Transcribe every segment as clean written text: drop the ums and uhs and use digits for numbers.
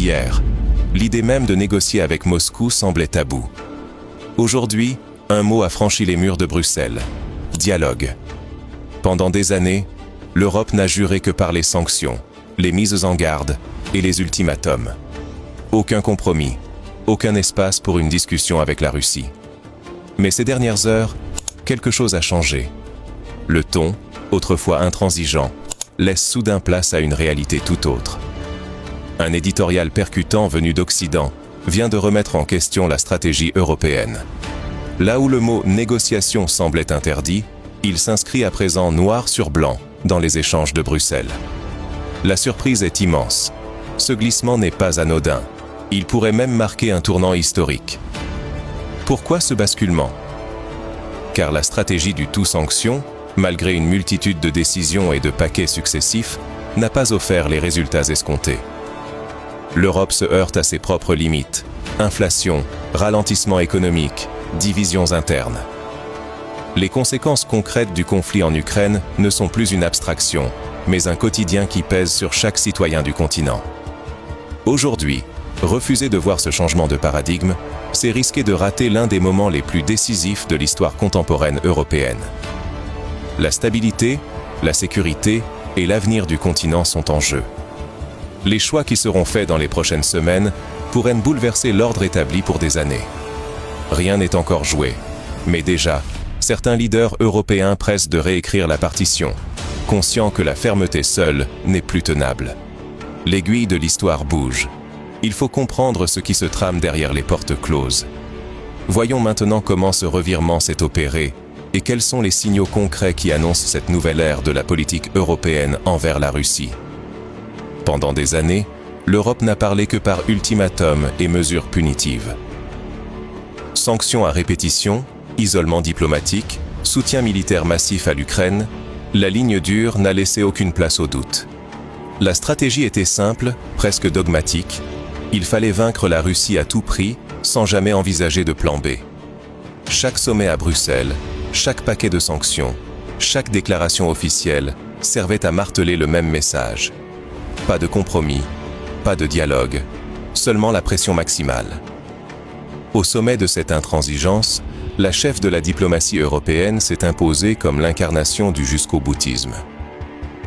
Hier, l'idée même de négocier avec Moscou semblait taboue. Aujourd'hui, un mot a franchi les murs de Bruxelles. Dialogue. Pendant des années, l'Europe n'a juré que par les sanctions, les mises en garde et les ultimatums. Aucun compromis, aucun espace pour une discussion avec la Russie. Mais ces dernières heures, quelque chose a changé. Le ton, autrefois intransigeant, laisse soudain place à une réalité tout autre. Un éditorial percutant venu d'Occident vient de remettre en question la stratégie européenne. Là où le mot « négociation » semblait interdit, il s'inscrit à présent noir sur blanc dans les échanges de Bruxelles. La surprise est immense. Ce glissement n'est pas anodin. Il pourrait même marquer un tournant historique. Pourquoi ce basculement ? Car la stratégie du tout-sanction, malgré une multitude de décisions et de paquets successifs, n'a pas offert les résultats escomptés. L'Europe se heurte à ses propres limites. Inflation, ralentissement économique, divisions internes. Les conséquences concrètes du conflit en Ukraine ne sont plus une abstraction, mais un quotidien qui pèse sur chaque citoyen du continent. Aujourd'hui, refuser de voir ce changement de paradigme, c'est risquer de rater l'un des moments les plus décisifs de l'histoire contemporaine européenne. La stabilité, la sécurité et l'avenir du continent sont en jeu. Les choix qui seront faits dans les prochaines semaines pourraient bouleverser l'ordre établi pour des années. Rien n'est encore joué, mais déjà, certains leaders européens pressent de réécrire la partition, conscients que la fermeté seule n'est plus tenable. L'aiguille de l'histoire bouge. Il faut comprendre ce qui se trame derrière les portes closes. Voyons maintenant comment ce revirement s'est opéré et quels sont les signaux concrets qui annoncent cette nouvelle ère de la politique européenne envers la Russie. Pendant des années, l'Europe n'a parlé que par ultimatum et mesures punitives. Sanctions à répétition, isolement diplomatique, soutien militaire massif à l'Ukraine, la ligne dure n'a laissé aucune place au doute. La stratégie était simple, presque dogmatique. Il fallait vaincre la Russie à tout prix, sans jamais envisager de plan B. Chaque sommet à Bruxelles, chaque paquet de sanctions, chaque déclaration officielle servait à marteler le même message. Pas de compromis, pas de dialogue, seulement la pression maximale. Au sommet de cette intransigeance, la chef de la diplomatie européenne s'est imposée comme l'incarnation du jusqu'au-boutisme.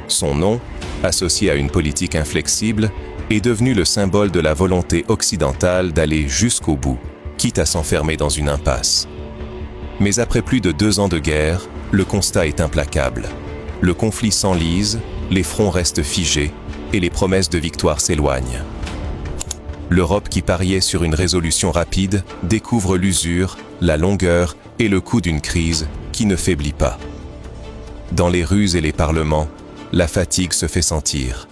Son nom, associé à une politique inflexible, est devenu le symbole de la volonté occidentale d'aller jusqu'au bout, quitte à s'enfermer dans une impasse. Mais après plus de 2 ans de guerre, le constat est implacable. Le conflit s'enlise, les fronts restent figés et les promesses de victoire s'éloignent. L'Europe qui pariait sur une résolution rapide découvre l'usure, la longueur et le coût d'une crise qui ne faiblit pas. Dans les rues et les parlements, la fatigue se fait sentir.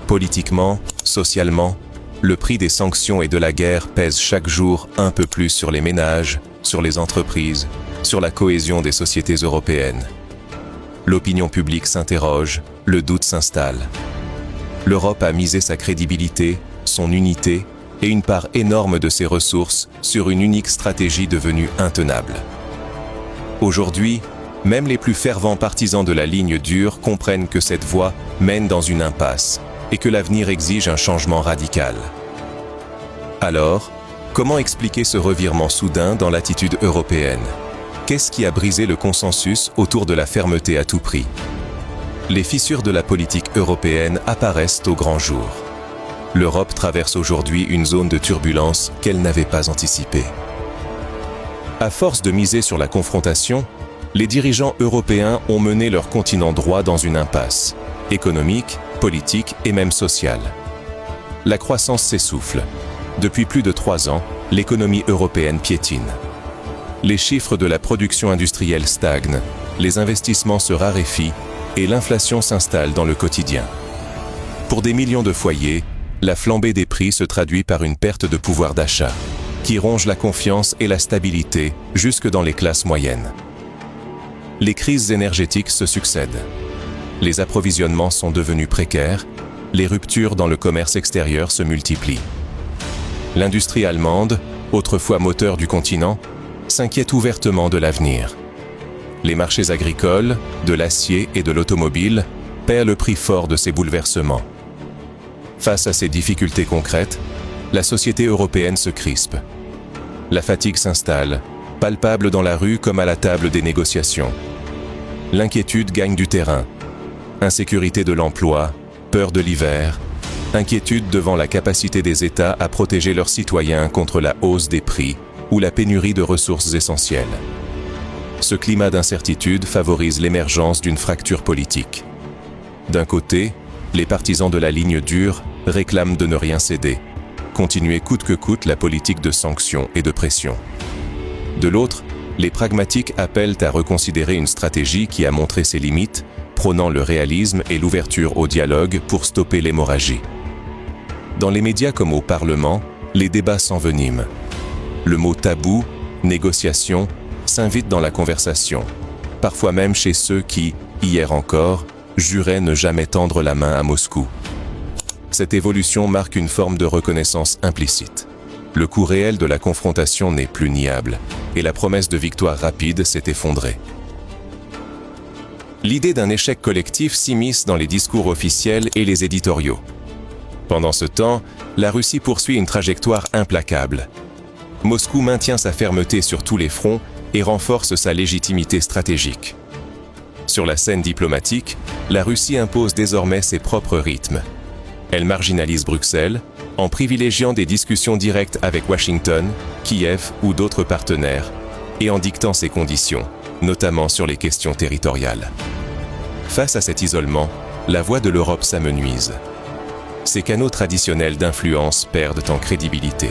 Politiquement, socialement, le prix des sanctions et de la guerre pèse chaque jour un peu plus sur les ménages, sur les entreprises, sur la cohésion des sociétés européennes. L'opinion publique s'interroge, le doute s'installe. L'Europe a misé sa crédibilité, son unité et une part énorme de ses ressources sur une unique stratégie devenue intenable. Aujourd'hui, même les plus fervents partisans de la ligne dure comprennent que cette voie mène dans une impasse et que l'avenir exige un changement radical. Alors, comment expliquer ce revirement soudain dans l'attitude européenne ? Qu'est-ce qui a brisé le consensus autour de la fermeté à tout prix ? Les fissures de la politique européenne apparaissent au grand jour. L'Europe traverse aujourd'hui une zone de turbulence qu'elle n'avait pas anticipée. À force de miser sur la confrontation, les dirigeants européens ont mené leur continent droit dans une impasse, économique, politique et même sociale. La croissance s'essouffle. Depuis plus de 3 ans, l'économie européenne piétine. Les chiffres de la production industrielle stagnent, les investissements se raréfient et l'inflation s'installe dans le quotidien. Pour des millions de foyers, la flambée des prix se traduit par une perte de pouvoir d'achat, qui ronge la confiance et la stabilité jusque dans les classes moyennes. Les crises énergétiques se succèdent. Les approvisionnements sont devenus précaires, les ruptures dans le commerce extérieur se multiplient. L'industrie allemande, autrefois moteur du continent, s'inquiète ouvertement de l'avenir. Les marchés agricoles, de l'acier et de l'automobile paient le prix fort de ces bouleversements. Face à ces difficultés concrètes, la société européenne se crispe. La fatigue s'installe, palpable dans la rue comme à la table des négociations. L'inquiétude gagne du terrain. Insécurité de l'emploi, peur de l'hiver, inquiétude devant la capacité des États à protéger leurs citoyens contre la hausse des prix ou la pénurie de ressources essentielles. Ce climat d'incertitude favorise l'émergence d'une fracture politique. D'un côté, les partisans de la ligne dure réclament de ne rien céder, continuer coûte que coûte la politique de sanctions et de pression. De l'autre, les pragmatiques appellent à reconsidérer une stratégie qui a montré ses limites, prônant le réalisme et l'ouverture au dialogue pour stopper l'hémorragie. Dans les médias comme au Parlement, les débats s'enveniment. Le mot tabou, négociation, s'invite dans la conversation, parfois même chez ceux qui, hier encore, juraient ne jamais tendre la main à Moscou. Cette évolution marque une forme de reconnaissance implicite. Le coût réel de la confrontation n'est plus niable, et la promesse de victoire rapide s'est effondrée. L'idée d'un échec collectif s'immisce dans les discours officiels et les éditoriaux. Pendant ce temps, la Russie poursuit une trajectoire implacable. Moscou maintient sa fermeté sur tous les fronts et renforce sa légitimité stratégique. Sur la scène diplomatique, la Russie impose désormais ses propres rythmes. Elle marginalise Bruxelles, en privilégiant des discussions directes avec Washington, Kiev ou d'autres partenaires, et en dictant ses conditions, notamment sur les questions territoriales. Face à cet isolement, la voix de l'Europe s'amenuise. Ses canaux traditionnels d'influence perdent en crédibilité.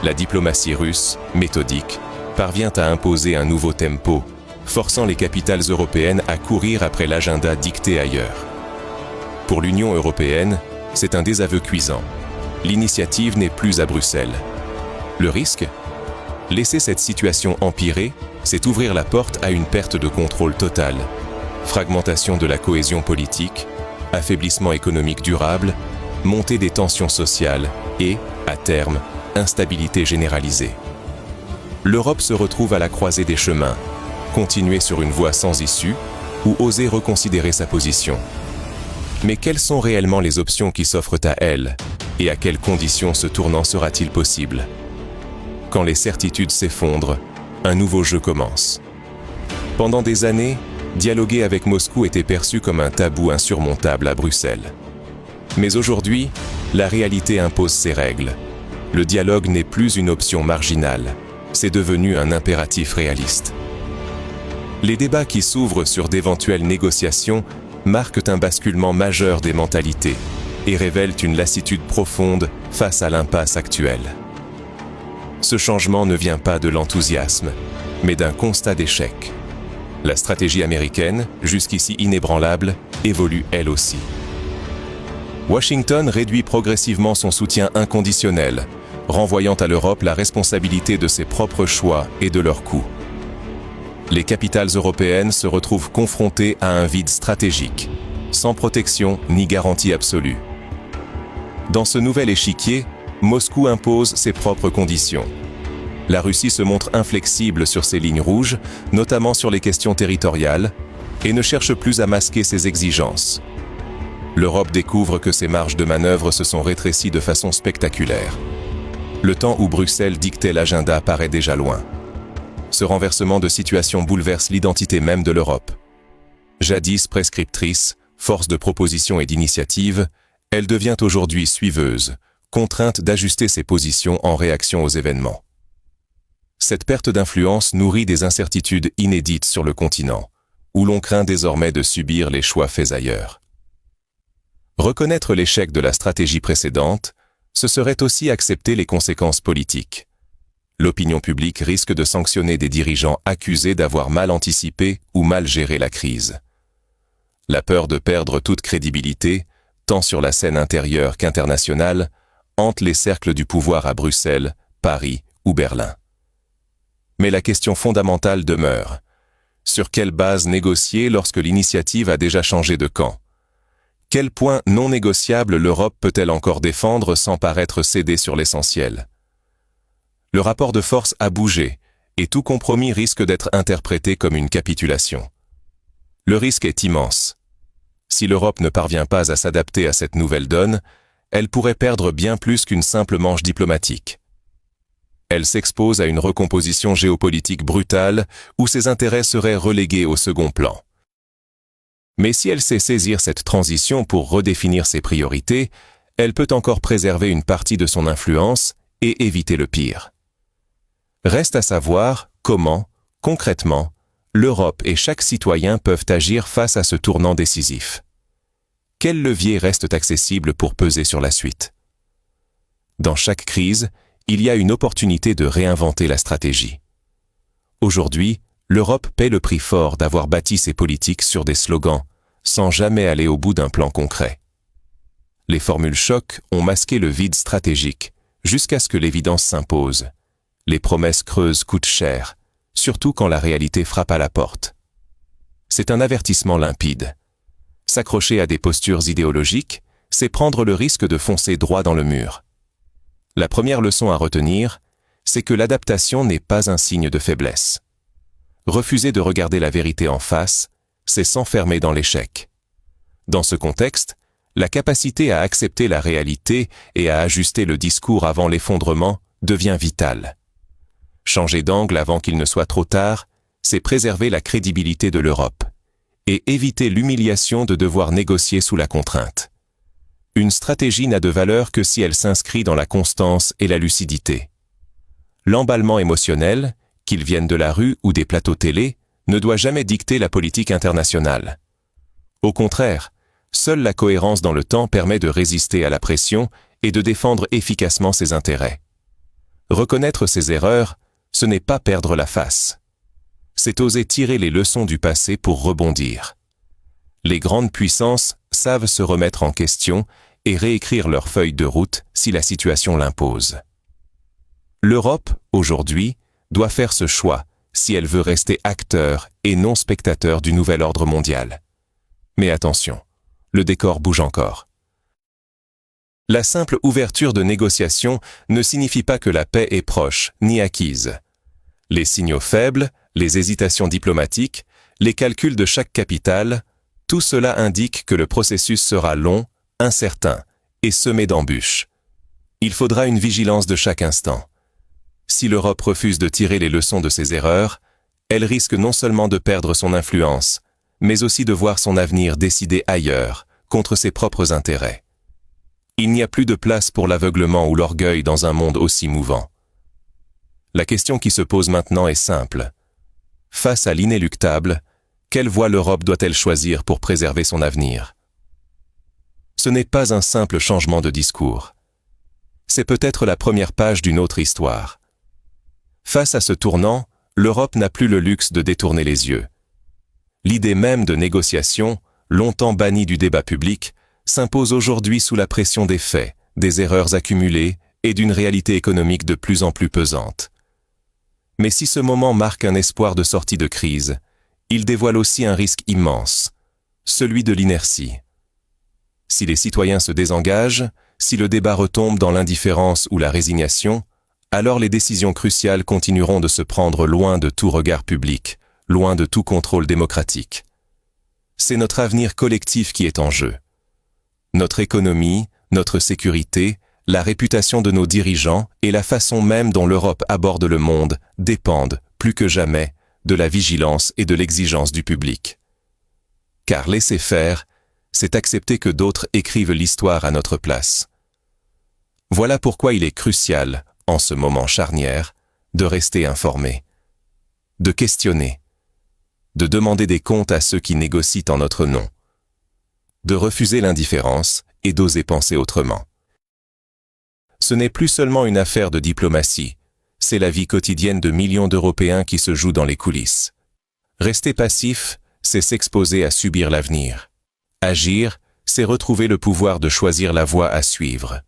La diplomatie russe, méthodique, parvient à imposer un nouveau tempo, forçant les capitales européennes à courir après l'agenda dicté ailleurs. Pour l'Union européenne, c'est un désaveu cuisant. L'initiative n'est plus à Bruxelles. Le risque ? Laisser cette situation empirer, c'est ouvrir la porte à une perte de contrôle totale, fragmentation de la cohésion politique, affaiblissement économique durable, montée des tensions sociales et, à terme, instabilité généralisée. L'Europe se retrouve à la croisée des chemins, continuer sur une voie sans issue ou oser reconsidérer sa position. Mais quelles sont réellement les options qui s'offrent à elle et à quelles conditions ce tournant sera-t-il possible ? Quand les certitudes s'effondrent, un nouveau jeu commence. Pendant des années, dialoguer avec Moscou était perçu comme un tabou insurmontable à Bruxelles. Mais aujourd'hui, la réalité impose ses règles. Le dialogue n'est plus une option marginale, c'est devenu un impératif réaliste. Les débats qui s'ouvrent sur d'éventuelles négociations marquent un basculement majeur des mentalités et révèlent une lassitude profonde face à l'impasse actuelle. Ce changement ne vient pas de l'enthousiasme, mais d'un constat d'échec. La stratégie américaine, jusqu'ici inébranlable, évolue elle aussi. Washington réduit progressivement son soutien inconditionnel, renvoyant à l'Europe la responsabilité de ses propres choix et de leurs coûts. Les capitales européennes se retrouvent confrontées à un vide stratégique, sans protection ni garantie absolue. Dans ce nouvel échiquier, Moscou impose ses propres conditions. La Russie se montre inflexible sur ses lignes rouges, notamment sur les questions territoriales, et ne cherche plus à masquer ses exigences. L'Europe découvre que ses marges de manœuvre se sont rétrécies de façon spectaculaire. Le temps où Bruxelles dictait l'agenda paraît déjà loin. Ce renversement de situation bouleverse l'identité même de l'Europe. Jadis prescriptrice, force de proposition et d'initiative, elle devient aujourd'hui suiveuse, contrainte d'ajuster ses positions en réaction aux événements. Cette perte d'influence nourrit des incertitudes inédites sur le continent, où l'on craint désormais de subir les choix faits ailleurs. Reconnaître l'échec de la stratégie précédente, ce serait aussi accepter les conséquences politiques. L'opinion publique risque de sanctionner des dirigeants accusés d'avoir mal anticipé ou mal géré la crise. La peur de perdre toute crédibilité, tant sur la scène intérieure qu'internationale, hante les cercles du pouvoir à Bruxelles, Paris ou Berlin. Mais la question fondamentale demeure. Sur quelle base négocier lorsque l'initiative a déjà changé de camp ? Quel point non négociable l'Europe peut-elle encore défendre sans paraître céder sur l'essentiel ? Le rapport de force a bougé, et tout compromis risque d'être interprété comme une capitulation. Le risque est immense. Si l'Europe ne parvient pas à s'adapter à cette nouvelle donne, elle pourrait perdre bien plus qu'une simple manche diplomatique. Elle s'expose à une recomposition géopolitique brutale où ses intérêts seraient relégués au second plan. Mais si elle sait saisir cette transition pour redéfinir ses priorités, elle peut encore préserver une partie de son influence et éviter le pire. Reste à savoir comment, concrètement, l'Europe et chaque citoyen peuvent agir face à ce tournant décisif. Quels leviers restent accessibles pour peser sur la suite? Dans chaque crise, il y a une opportunité de réinventer la stratégie. Aujourd'hui, l'Europe paie le prix fort d'avoir bâti ses politiques sur des slogans, sans jamais aller au bout d'un plan concret. Les formules choc ont masqué le vide stratégique, jusqu'à ce que l'évidence s'impose. Les promesses creuses coûtent cher, surtout quand la réalité frappe à la porte. C'est un avertissement limpide. S'accrocher à des postures idéologiques, c'est prendre le risque de foncer droit dans le mur. La première leçon à retenir, c'est que l'adaptation n'est pas un signe de faiblesse. Refuser de regarder la vérité en face, c'est s'enfermer dans l'échec. Dans ce contexte, la capacité à accepter la réalité et à ajuster le discours avant l'effondrement devient vitale. Changer d'angle avant qu'il ne soit trop tard, c'est préserver la crédibilité de l'Europe et éviter l'humiliation de devoir négocier sous la contrainte. Une stratégie n'a de valeur que si elle s'inscrit dans la constance et la lucidité. L'emballement émotionnel, qu'il vienne de la rue ou des plateaux télé, ne doit jamais dicter la politique internationale. Au contraire, seule la cohérence dans le temps permet de résister à la pression et de défendre efficacement ses intérêts. Reconnaître ses erreurs, ce n'est pas perdre la face. C'est oser tirer les leçons du passé pour rebondir. Les grandes puissances savent se remettre en question et réécrire leur feuille de route si la situation l'impose. L'Europe, aujourd'hui, doit faire ce choix si elle veut rester acteur et non spectateur du nouvel ordre mondial. Mais attention, le décor bouge encore. La simple ouverture de négociations ne signifie pas que la paix est proche ni acquise. Les signaux faibles, les hésitations diplomatiques, les calculs de chaque capitale, tout cela indique que le processus sera long, incertain et semé d'embûches. Il faudra une vigilance de chaque instant. Si l'Europe refuse de tirer les leçons de ses erreurs, elle risque non seulement de perdre son influence, mais aussi de voir son avenir décidé ailleurs, contre ses propres intérêts. Il n'y a plus de place pour l'aveuglement ou l'orgueil dans un monde aussi mouvant. La question qui se pose maintenant est simple. Face à l'inéluctable, quelle voie l'Europe doit-elle choisir pour préserver son avenir? Ce n'est pas un simple changement de discours. C'est peut-être la première page d'une autre histoire. Face à ce tournant, l'Europe n'a plus le luxe de détourner les yeux. L'idée même de négociation, longtemps bannie du débat public, s'impose aujourd'hui sous la pression des faits, des erreurs accumulées et d'une réalité économique de plus en plus pesante. Mais si ce moment marque un espoir de sortie de crise, il dévoile aussi un risque immense, celui de l'inertie. Si les citoyens se désengagent, si le débat retombe dans l'indifférence ou la résignation, alors les décisions cruciales continueront de se prendre loin de tout regard public, loin de tout contrôle démocratique. C'est notre avenir collectif qui est en jeu. Notre économie, notre sécurité, la réputation de nos dirigeants et la façon même dont l'Europe aborde le monde dépendent, plus que jamais, de la vigilance et de l'exigence du public. Car laisser faire, c'est accepter que d'autres écrivent l'histoire à notre place. Voilà pourquoi il est crucial, en ce moment charnière, de rester informé, de questionner, de demander des comptes à ceux qui négocient en notre nom, de refuser l'indifférence et d'oser penser autrement. Ce n'est plus seulement une affaire de diplomatie, c'est la vie quotidienne de millions d'Européens qui se joue dans les coulisses. Rester passif, c'est s'exposer à subir l'avenir. Agir, c'est retrouver le pouvoir de choisir la voie à suivre.